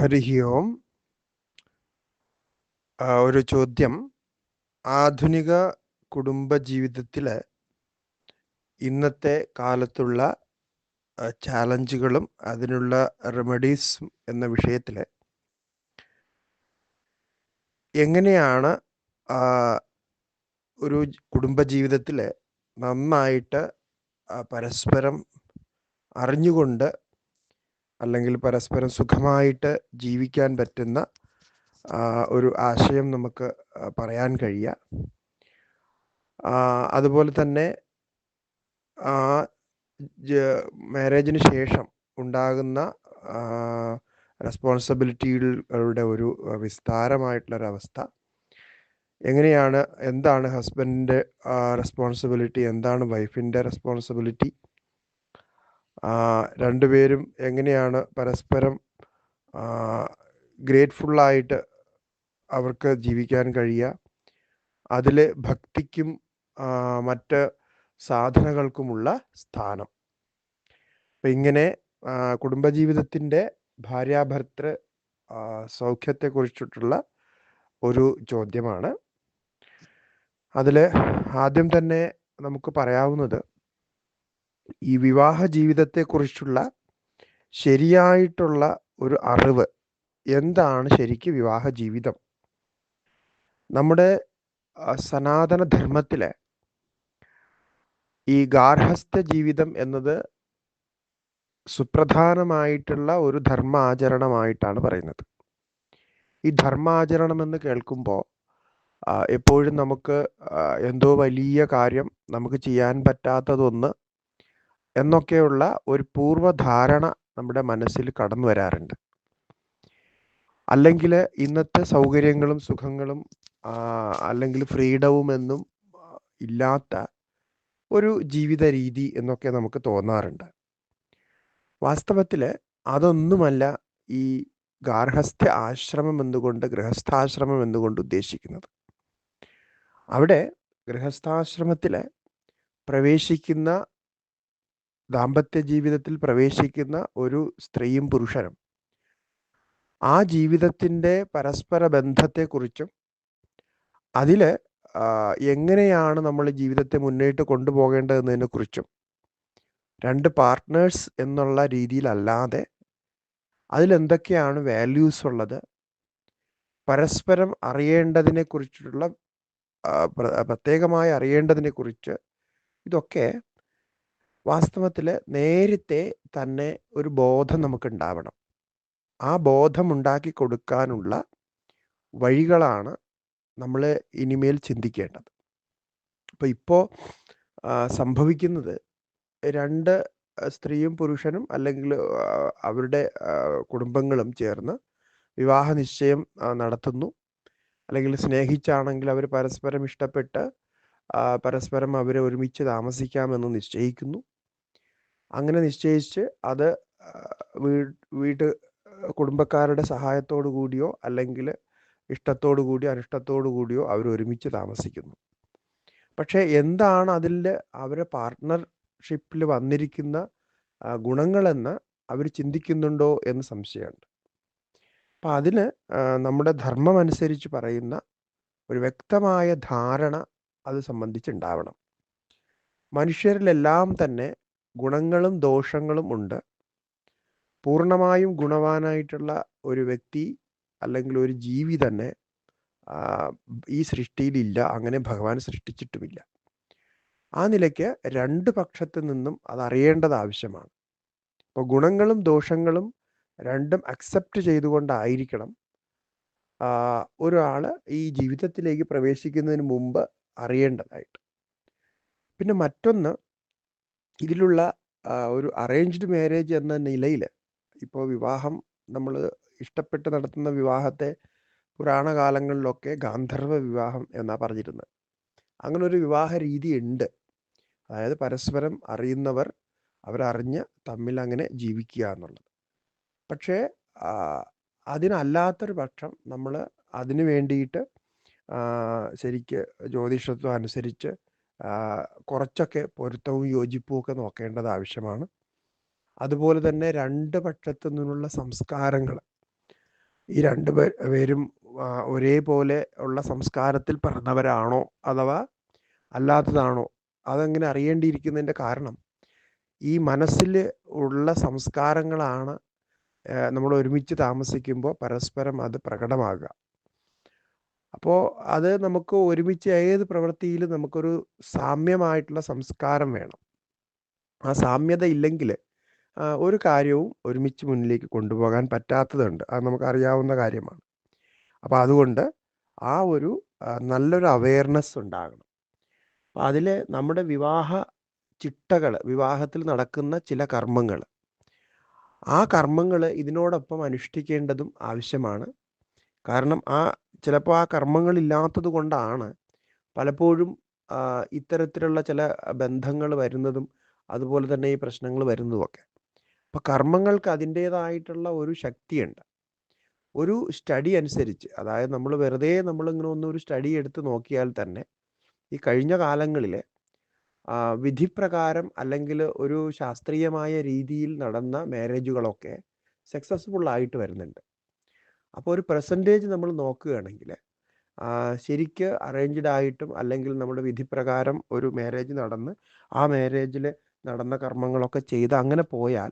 ഹരിः ഓം. ഒരു ചോദ്യം. ആധുനിക കുടുംബജീവിതത്തിലെ ഇന്നത്തെ കാലത്തുള്ള ചാലഞ്ചുകളും അതിനുള്ള റെമഡീസും എന്ന വിഷയത്തിൽ എങ്ങനെയാണ് ഒരു കുടുംബജീവിതത്തിൽ നന്നായിട്ട് പരസ്പരം അറിഞ്ഞുകൊണ്ട് അല്ലെങ്കിൽ പരസ്പരം സുഖമായിട്ട് ജീവിക്കാൻ പറ്റുന്ന ഒരു ആശയം നമുക്ക് പറയാൻ കഴിയുക. അതുപോലെ തന്നെ മാരേജിന് ശേഷം ഉണ്ടാകുന്ന റെസ്പോൺസിബിലിറ്റികളുടെ ഒരു വിസ്താരമായിട്ടുള്ളൊരവസ്ഥ, എങ്ങനെയാണ്, എന്താണ് ഹസ്ബൻഡിൻ്റെ റെസ്പോൺസിബിലിറ്റി, എന്താണ് വൈഫിൻ്റെ റെസ്പോൺസിബിലിറ്റി, രണ്ടുപേരും എങ്ങനെയാണ് പരസ്പരം ഗ്രേറ്റ്ഫുള്ളായിട്ട് അവർക്ക് ജീവിക്കാൻ കഴിയുക, അതിൽ ഭക്തിക്കും മറ്റ് സാധനകൾക്കുമുള്ള സ്ഥാനം. അപ്പം ഇങ്ങനെ കുടുംബജീവിതത്തിൻ്റെ ഭാര്യാഭർത്തൃ സൗഖ്യത്തെക്കുറിച്ചിട്ടുള്ള ഒരു ചോദ്യമാണ്. അതിൽ ആദ്യം തന്നെ നമുക്ക് പറയാവുന്നത്, ഈ വിവാഹ ജീവിതത്തെക്കുറിച്ചുള്ള ശരിയായിട്ടുള്ള ഒരു അറിവ്. എന്താണ് ശരിക്ക് വിവാഹ ജീവിതം? നമ്മുടെ സനാതന ധർമ്മത്തിലെ ഈ ഗാർഹസ്ഥ്യ ജീവിതം എന്നത് സുപ്രധാനമായിട്ടുള്ള ഒരു ധർമാചരണമായിട്ടാണ് പറയുന്നത്. ഈ ധർമാചരണം എന്ന് കേൾക്കുമ്പോൾ എപ്പോഴും നമുക്ക് എന്തോ വലിയ കാര്യം, നമുക്ക് ചെയ്യാൻ പറ്റാത്തതൊന്ന് എന്നൊക്കെയുള്ള ഒരു പൂർവ്വധാരണ നമ്മുടെ മനസ്സിൽ കടന്നു വരാറുണ്ട്. അല്ലെങ്കിൽ ഇന്നത്തെ സൗകര്യങ്ങളും സുഖങ്ങളും അല്ലെങ്കിൽ ഫ്രീഡവും എന്നും ഇല്ലാത്ത ഒരു ജീവിത രീതി എന്നൊക്കെ നമുക്ക് തോന്നാറുണ്ട്. വാസ്തവത്തിൽ അതൊന്നുമല്ല ഈ ഗാർഹസ്ഥ്യ ആശ്രമം എന്നുകൊണ്ട്, ഗൃഹസ്ഥാശ്രമം എന്നുകൊണ്ട് ഉദ്ദേശിക്കുന്നത്. അവിടെ ഗൃഹസ്ഥാശ്രമത്തിൽ പ്രവേശിക്കുന്ന, ദാമ്പത്യ ജീവിതത്തിൽ പ്രവേശിക്കുന്ന ഒരു സ്ത്രീയും പുരുഷനും ആ ജീവിതത്തിൻ്റെ പരസ്പര ബന്ധത്തെക്കുറിച്ചും അതിൽ എങ്ങനെയാണ് നമ്മൾ ജീവിതത്തെ മുന്നോട്ട് കൊണ്ടുപോകേണ്ടതെന്നതിനെക്കുറിച്ചും, രണ്ട് പാർട്ട്നേഴ്സ് എന്നുള്ള രീതിയിലല്ലാതെ അതിലെന്തൊക്കെയാണ് വാല്യൂസ് ഉള്ളത്, പരസ്പരം അറിയേണ്ടതിനെക്കുറിച്ചുള്ള പ്രത്യേകമായി അറിയേണ്ടതിനെക്കുറിച്ച്, ഇതൊക്കെ വാസ്തവത്തിൽ നേരത്തെ തന്നെ ഒരു ബോധം നമുക്കുണ്ടാവണം. ആ ബോധം ഉണ്ടാക്കി കൊടുക്കാനുള്ള വഴികളാണ് നമ്മൾ ഇനിമേൽ ചിന്തിക്കേണ്ടത്. അപ്പോൾ ഇപ്പോൾ സംഭവിക്കുന്നത്, രണ്ട് സ്ത്രീയും പുരുഷനും അല്ലെങ്കിൽ അവരുടെ കുടുംബങ്ങളും ചേർന്ന് വിവാഹ നിശ്ചയം നടത്തുന്നു. അല്ലെങ്കിൽ സ്നേഹിച്ചാണെങ്കിൽ അവർ പരസ്പരം ഇഷ്ടപ്പെട്ട് പരസ്പരം അവരെ ഒരുമിച്ച് താമസിക്കാമെന്ന് നിശ്ചയിക്കുന്നു. അങ്ങനെ നിശ്ചയിച്ച് അത് വീട്ട് കുടുംബക്കാരുടെ സഹായത്തോടു കൂടിയോ അല്ലെങ്കിൽ ഇഷ്ടത്തോടു കൂടിയോ അനിഷ്ടത്തോടു കൂടിയോ അവർ ഒരുമിച്ച് താമസിക്കുന്നു. പക്ഷേ എന്താണ് അതിൽ അവരെ പാർട്ട്ണർഷിപ്പിൽ വന്നിരിക്കുന്ന ഗുണങ്ങളെന്ന് അവർ ചിന്തിക്കുന്നുണ്ടോ എന്ന് സംശയമുണ്ട്. അപ്പം അതിന് നമ്മുടെ ധർമ്മം അനുസരിച്ച് പറയുന്ന ഒരു വ്യക്തമായ ധാരണ അത് സംബന്ധിച്ചുണ്ടാവണം. മനുഷ്യരിലെല്ലാം തന്നെ ഗുണങ്ങളും ദോഷങ്ങളും ഉണ്ട്. പൂർണ്ണമായും ഗുണവാനായിട്ടുള്ള ഒരു വ്യക്തി അല്ലെങ്കിൽ ഒരു ജീവി തന്നെ ഈ സൃഷ്ടിയിലില്ല, അങ്ങനെ ഭഗവാൻ സൃഷ്ടിച്ചിട്ടുമില്ല. ആ നിലയ്ക്ക് രണ്ട് പക്ഷത്തു നിന്നും അതറിയേണ്ടത് ആവശ്യമാണ്. അപ്പോൾ ഗുണങ്ങളും ദോഷങ്ങളും രണ്ടും അക്സെപ്റ്റ് ചെയ്തുകൊണ്ടായിരിക്കണം ഒരാൾ ഈ ജീവിതത്തിലേക്ക് പ്രവേശിക്കുന്നതിന് മുമ്പ് അറിയേണ്ടതായിട്ട്. പിന്നെ മറ്റൊന്ന്, ഇതിലുള്ള ഒരു അറേഞ്ച്ഡ് മാരേജ് എന്ന നിലയിൽ ഇപ്പോൾ വിവാഹം നമ്മൾ ഇഷ്ടപ്പെട്ട് നടത്തുന്ന വിവാഹത്തെ പുരാണ കാലങ്ങളിലൊക്കെ ഗാന്ധർവ വിവാഹം എന്നാണ് പറഞ്ഞിരുന്നത്. അങ്ങനെ ഒരു വിവാഹ രീതി ഉണ്ട്. അതായത് പരസ്പരം അറിയുന്നവർ അവരറിഞ്ഞ് തമ്മിൽ അങ്ങനെ ജീവിക്കുക എന്നുള്ളത്. പക്ഷേ അതിനല്ലാത്തൊരു പക്ഷം നമ്മൾ അതിനു വേണ്ടിയിട്ട് ശരിക്ക് ജ്യോതിഷത്വം അനുസരിച്ച് കുറച്ചൊക്കെ പൊരുത്തവും യോജിപ്പും ഒക്കെ നോക്കേണ്ടത് ആവശ്യമാണ്. അതുപോലെ തന്നെ രണ്ട് പക്ഷത്തു നിന്നുള്ള സംസ്കാരങ്ങൾ, ഈ രണ്ട് പേരും ഒരേപോലെ ഉള്ള സംസ്കാരത്തിൽ പിറന്നവരാണോ അഥവാ അല്ലാത്തതാണോ? അതെങ്ങനെ അറിയേണ്ടിയിരിക്കുന്നതിൻ്റെ കാരണം ഈ മനസ്സിൽ ഉള്ള സംസ്കാരങ്ങളാണ് നമ്മൾ ഒരുമിച്ച് താമസിക്കുമ്പോൾ പരസ്പരം അത് പ്രകടമാകുക. അപ്പോൾ അത് നമുക്ക് ഒരുമിച്ച് ഏത് പ്രവൃത്തിയിലും നമുക്കൊരു സാമ്യമായിട്ടുള്ള സംസ്കാരം വേണം. ആ സാമ്യത ഇല്ലെങ്കിൽ ഒരു കാര്യവും ഒരുമിച്ച് മുന്നിലേക്ക് കൊണ്ടുപോകാൻ പറ്റാത്തതുണ്ട്. അത് നമുക്കറിയാവുന്ന കാര്യമാണ്. അപ്പോൾ അതുകൊണ്ട് ആ ഒരു നല്ലൊരു അവെയർനെസ് ഉണ്ടാകണം. അപ്പം അതിൽ നമ്മുടെ വിവാഹ ചിട്ടകൾ, വിവാഹത്തിൽ നടക്കുന്ന ചില കർമ്മങ്ങൾ, ആ കർമ്മങ്ങൾ ഇതിനോടൊപ്പം അനുഷ്ഠിക്കേണ്ടതും ആവശ്യമാണ്. കാരണം ചിലപ്പോൾ ആ കർമ്മങ്ങളില്ലാത്തത് കൊണ്ടാണ് പലപ്പോഴും ഇത്തരത്തിലുള്ള ചില ബന്ധങ്ങൾ വരുന്നതും അതുപോലെ തന്നെ ഈ പ്രശ്നങ്ങൾ വരുന്നതുമൊക്കെ. അപ്പോൾ കർമ്മങ്ങൾക്ക് അതിൻ്റേതായിട്ടുള്ള ഒരു ശക്തിയുണ്ട്. ഒരു സ്റ്റഡി അനുസരിച്ച്, അതായത് നമ്മൾ വെറുതെ നമ്മളിങ്ങനെ ഒരു സ്റ്റഡി എടുത്ത് നോക്കിയാൽ തന്നെ ഈ കഴിഞ്ഞ കാലങ്ങളിൽ വിധിപ്രകാരം അല്ലെങ്കിൽ ഒരു ശാസ്ത്രീയമായ രീതിയിൽ നടന്ന മാരേജുകളൊക്കെ സക്സസ്ഫുൾ ആയിട്ട് വരുന്നുണ്ട്. അപ്പോൾ ഒരു പെർസെൻറ്റേജ് നമ്മൾ നോക്കുകയാണെങ്കിൽ ശരിക്ക് അറേഞ്ച്ഡ് ആയിട്ടും അല്ലെങ്കിൽ നമ്മുടെ വിധിപ്രകാരം ഒരു മാരേജ് നടന്ന് ആ മാരേജിൽ നടന്ന കർമ്മങ്ങളൊക്കെ ചെയ്ത് അങ്ങനെ പോയാൽ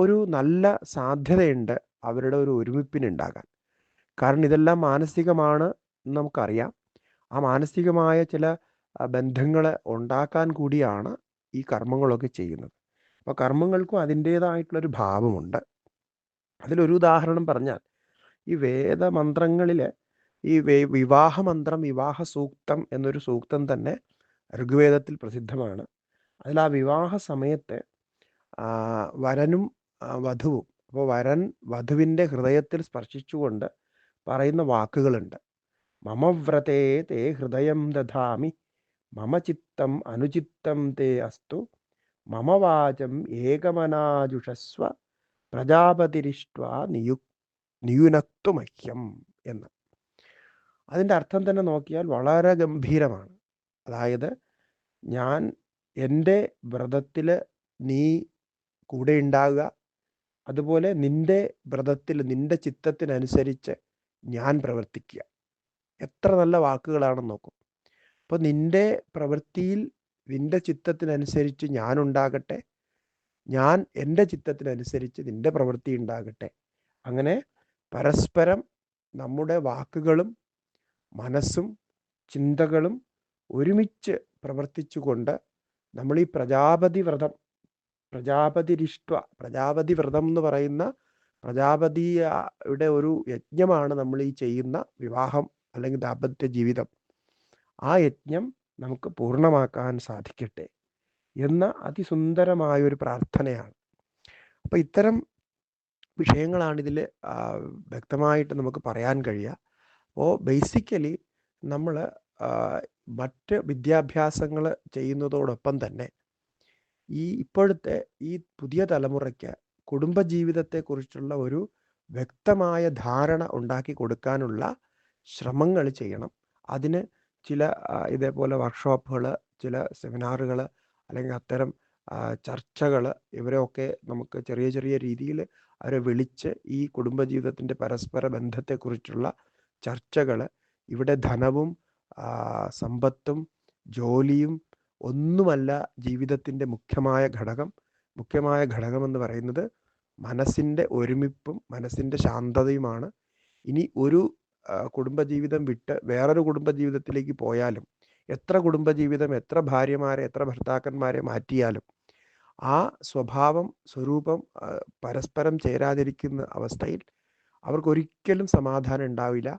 ഒരു നല്ല സാധ്യതയുണ്ട് അവരുടെ ഒരു ഒരുമിപ്പിനുണ്ടാകാൻ. കാരണം ഇതെല്ലാം മാനസികമാണ് എന്ന് നമുക്കറിയാം. ആ മാനസികമായ ചില ബന്ധങ്ങൾ ഉണ്ടാക്കാൻ കൂടിയാണ് ഈ കർമ്മങ്ങളൊക്കെ ചെയ്യുന്നത്. അപ്പോൾ കർമ്മങ്ങൾക്കും അതിൻ്റേതായിട്ടുള്ളൊരു ഭാവമുണ്ട്. അതിലൊരു ഉദാഹരണം പറഞ്ഞാൽ ഈ വേദമന്ത്രങ്ങളിൽ ഈ വിവാഹമന്ത്രം, വിവാഹ സൂക്തം എന്നൊരു സൂക്തം തന്നെ ഋഗ്വേദത്തിൽ പ്രസിദ്ധമാണ്. അതിൽ ആ വിവാഹ സമയത്ത് വരനും വധുവും, അപ്പോൾ വരൻ വധുവിൻ്റെ ഹൃദയത്തിൽ സ്പർശിച്ചുകൊണ്ട് പറയുന്ന വാക്കുകളുണ്ട്. മമ വ്രതേ തേ ഹൃദയം ദധാമി, മമ ചിത്തം അനുചിത്തം തേ അസ്തു, മമ വാചം ഏകമനാജുഷസ്വ, പ്രജാപതിരിഷ്ട്വാ നിയുനക്തു മഹ്യം എന്ന്. അതിൻ്റെ അർത്ഥം തന്നെ നോക്കിയാൽ വളരെ ഗംഭീരമാണ്. അതായത് ഞാൻ എൻ്റെ വ്രതത്തിൽ നീ കൂടെ ഉണ്ടാകുക, അതുപോലെ നിൻ്റെ വ്രതത്തിൽ നിൻ്റെ ചിത്തത്തിനനുസരിച്ച് ഞാൻ പ്രവർത്തിക്കുക. എത്ര നല്ല വാക്കുകളാണെന്ന് നോക്കും. അപ്പോൾ നിൻ്റെ പ്രവൃത്തിയിൽ നിൻ്റെ ചിത്തത്തിനനുസരിച്ച് ഞാൻ ഉണ്ടാകട്ടെ, ഞാൻ എൻ്റെ ചിത്തത്തിനനുസരിച്ച് നിൻ്റെ പ്രവൃത്തി ഉണ്ടാകട്ടെ. അങ്ങനെ പരസ്പരം നമ്മുടെ വാക്കുകളും മനസ്സും ചിന്തകളും ഒരുമിച്ച് പ്രവർത്തിച്ചുകൊണ്ട് നമ്മൾ ഈ പ്രജാപതി വ്രതം എന്ന് പറയുന്ന പ്രജാപതിയുടെ ഒരു യജ്ഞമാണ് നമ്മൾ ഈ ചെയ്യുന്ന വിവാഹം അല്ലെങ്കിൽ ദാമ്പത്യ ജീവിതം. ആ യജ്ഞം നമുക്ക് പൂർണ്ണമാക്കാൻ സാധിക്കട്ടെ എന്ന അതിസുന്ദരമായൊരു പ്രാർത്ഥനയാണ്. അപ്പോൾ ഇത്തരം വിഷയങ്ങളാണ് ഇതിൽ വ്യക്തമായിട്ട് നമുക്ക് പറയാൻ കഴിയുക. അപ്പോൾ ബേസിക്കലി നമ്മൾ മറ്റ് വിദ്യാഭ്യാസങ്ങൾ ചെയ്യുന്നതോടൊപ്പം തന്നെ ഇപ്പോഴത്തെ ഈ പുതിയ തലമുറയ്ക്ക് കുടുംബജീവിതത്തെക്കുറിച്ചുള്ള ഒരു വ്യക്തമായ ധാരണ ഉണ്ടാക്കി കൊടുക്കാനുള്ള ശ്രമങ്ങൾ ചെയ്യണം. അതിന് ചില ഇതേപോലെ വർക്ക്ഷോപ്പുകൾ, ചില സെമിനാറുകൾ അല്ലെങ്കിൽ അത്തരം ചർച്ചകൾ, ഇവരെയൊക്കെ നമുക്ക് ചെറിയ ചെറിയ രീതിയിൽ അവരെ വിളിച്ച് ഈ കുടുംബജീവിതത്തിൻ്റെ പരസ്പര ബന്ധത്തെക്കുറിച്ചുള്ള ചർച്ചകൾ, ഇവിടെ ധനവും സമ്പത്തും ജോലിയും ഒന്നുമല്ല ജീവിതത്തിൻ്റെ മുഖ്യമായ ഘടകം എന്ന് പറയുന്നത് മനസ്സിൻ്റെ ഒരുമിപ്പും മനസ്സിൻ്റെ ശാന്തതയുമാണ്. ഇനി ഒരു കുടുംബജീവിതം വിട്ട് വേറൊരു കുടുംബജീവിതത്തിലേക്ക് പോയാലും, എത്ര കുടുംബജീവിതം, എത്ര ഭാര്യമാരെ, എത്ര ഭർത്താക്കന്മാരെ മാറ്റിയാലും ആ സ്വരൂപം പരസ്പരം ചേരാതിരിക്കുന്ന അവസ്ഥയിൽ അവർക്കൊരിക്കലും സമാധാനം ഉണ്ടാവില്ല.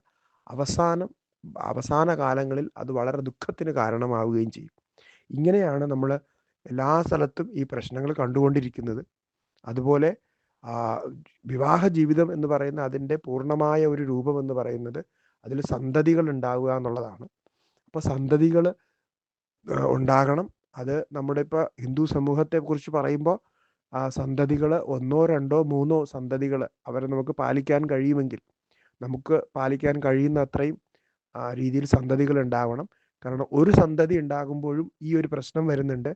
അവസാന കാലങ്ങളിൽ അത് വളരെ ദുഃഖത്തിന് കാരണമാവുകയും ചെയ്യും. ഇങ്ങനെയാണ് നമ്മൾ എല്ലാ സ്ഥലത്തും ഈ പ്രശ്നങ്ങൾ കണ്ടുകൊണ്ടിരിക്കുന്നത്. അതുപോലെ വിവാഹ ജീവിതം എന്ന് പറയുന്ന അതിൻ്റെ പൂർണ്ണമായ ഒരു രൂപം എന്ന് പറയുന്നത് അതിൽ സന്തതികൾ ഉണ്ടാവുക എന്നുള്ളതാണ്. അപ്പോൾ സന്തതികൾ ഉണ്ടാകണം. അത് നമ്മുടെ ഇപ്പോൾ ഹിന്ദു സമൂഹത്തെക്കുറിച്ച് പറയുമ്പോൾ സന്തതികൾ 1, 2, 3 സന്തതികൾ അവരെ നമുക്ക് പാലിക്കാൻ കഴിയുമെങ്കിൽ, നമുക്ക് പാലിക്കാൻ കഴിയുന്ന അത്രയും രീതിയിൽ സന്തതികൾ ഉണ്ടാവണം. കാരണം ഒരു സന്തതി ഉണ്ടാകുമ്പോഴും ഈ ഒരു പ്രശ്നം വരുന്നുണ്ട്.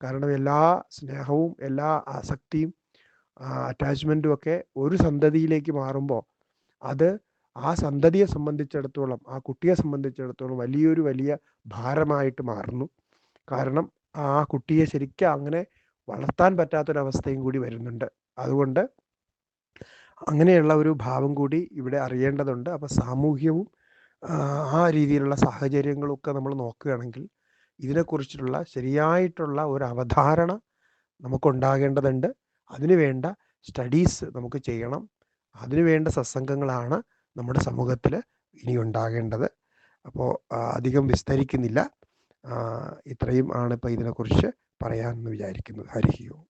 കാരണം എല്ലാ സ്നേഹവും എല്ലാ ആസക്തിയും അറ്റാച്ച്മെൻറ്റും ഒക്കെ ഒരു സന്തതിയിലേക്ക് മാറുമ്പോൾ അത് ആ സന്തതിയെ സംബന്ധിച്ചിടത്തോളം, ആ കുട്ടിയെ സംബന്ധിച്ചിടത്തോളം വലിയ ഭാരമായിട്ട് മാറുന്നു. കാരണം ആ കുട്ടിയെ ശരിക്കും അങ്ങനെ വളർത്താൻ പറ്റാത്തൊരവസ്ഥയും കൂടി വരുന്നുണ്ട്. അതുകൊണ്ട് അങ്ങനെയുള്ള ഒരു ഭാവം കൂടി ഇവിടെ അറിയേണ്ടതുണ്ട്. അപ്പോൾ സാമൂഹ്യവും ആ രീതിയിലുള്ള സാഹചര്യങ്ങളൊക്കെ നമ്മൾ നോക്കുകയാണെങ്കിൽ ഇതിനെക്കുറിച്ചിട്ടുള്ള ശരിയായിട്ടുള്ള ഒരു അവധാരണ നമുക്കുണ്ടാകേണ്ടതുണ്ട്. അതിനുവേണ്ട സ്റ്റഡീസ് നമുക്ക് ചെയ്യണം. അതിനുവേണ്ട സത്സംഗങ്ങളാണ് നമ്മുടെ സമൂഹത്തിൽ ഇനി ഉണ്ടാകേണ്ടത്. അപ്പോൾ അധികം വിസ്തരിക്കുന്നില്ല. ഇത്രയും ആണ് ഇപ്പോൾ ഇതിനെക്കുറിച്ച് പറയാമെന്ന് വിചാരിക്കുന്നത്. ഹരി ഓം.